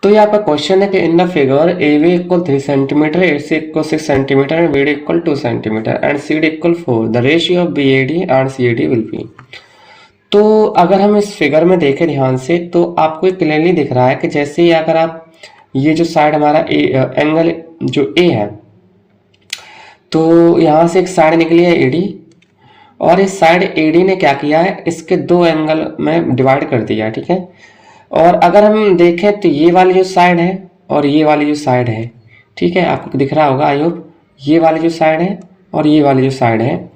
तो ये आपका क्वेश्चन है कि in the figure A B equal 3 centimetre, A C equal 6 centimetre and B D equal 2 centimetre and C D equal 4, the ratio of B A D and C A D will be. तो अगर हम इस figure में देखें ध्यान से तो आपको क्लियरली दिख रहा है कि जैसे ही अगर आप ये जो साइड हमारा एंगल जो ए है, तो यहाँ से एक साइड निकली है एडी, और इस साइड एडी ने क्या किया है, इसके दो एंगल में डिवाइड कर दिया है, ठीक है। और अगर हम देखें तो ये वाली जो साइड है और ये वाली जो साइड है, ठीक है, आपको दिख रहा होगा आई होप, ये वाली जो साइड है और ये वाली जो साइड है,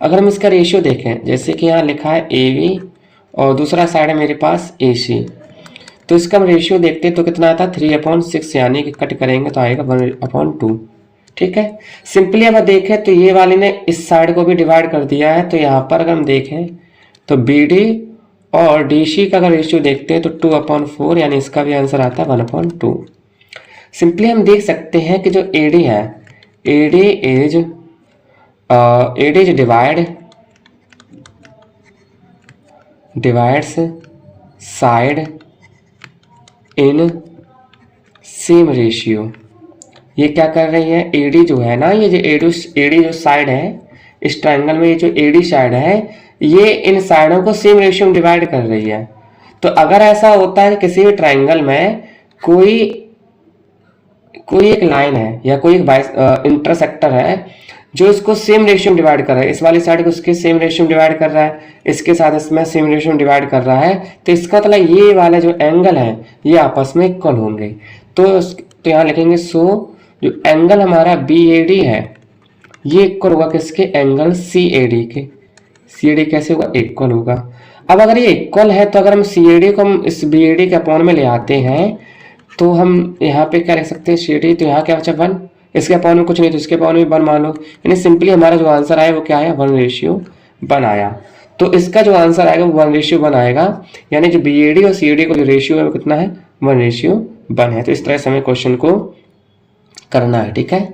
अगर हम इसका रेशियो देखें, जैसे कि यहाँ लिखा है ए बी और दूसरा साइड है मेरे पास ए सी, तो इसका हम रेशियो देखते हैं तो कितना आता है 3/6, यानी कि कट करेंगे तो आएगा 1/2, ठीक है। सिंपली अगर देखें तो ये वाली ने इस साइड को भी डिवाइड कर दिया है, तो यहाँ पर अगर हम देखें तो बी डी और डी सी का अगर रेशियो देखते हैं तो 2/4, यानी इसका भी आंसर आता है 1/2। सिंपली हम देख सकते हैं कि जो ए डी है, A D is divides side in same ratio. ये क्या कर रही है, एडी जो है ना, ये जो एडी जो साइड है इस ट्रायंगल में, ये जो एडी साइड है ये इन साइडों को सेम रेशियो में डिवाइड कर रही है। तो अगर ऐसा होता है किसी भी ट्रायंगल में कोई एक लाइन है या कोई एक इंटरसेक्टर है जो इसको सेम रेशियो में डिवाइड कर रहा है, इस वाली साइड को इसके सेम रेशियो में डिवाइड कर रहा है, इसके साथ इसमें सेम रेशियो में डिवाइड कर रहा है, तो इसका मतलब ये वाले जो एंगल है ये आपस में इक्वल होंगे। तो यहाँ लिखेंगे सो जो एंगल हमारा बी ए डी है ये इक्वल होगा किसके, एंगल सी ए डी के। सी ए डी कैसे होगा, इक्वल होगा। अब अगर ये इक्वल है तो अगर हम सी ए डी को हम इस बी ए डी के अपॉन में ले आते हैं तो हम यहाँ पे क्या लिख सकते हैं, सी ए डी, तो यहाँ क्या बचा 1, इसके अपॉन में कुछ नहीं तो इसके अपॉन में 1 मान लो, यानी सिंपली हमारा जो आंसर आया वो क्या आया, 1:1 आया। तो इसका जो आंसर आएगा वो 1:1 आएगा, यानी जो बी ए डी और सी ए डी का जो रेशियो है वो कितना है, 1:1 है। तो इस तरह से हमें क्वेश्चन को करना है, ठीक है।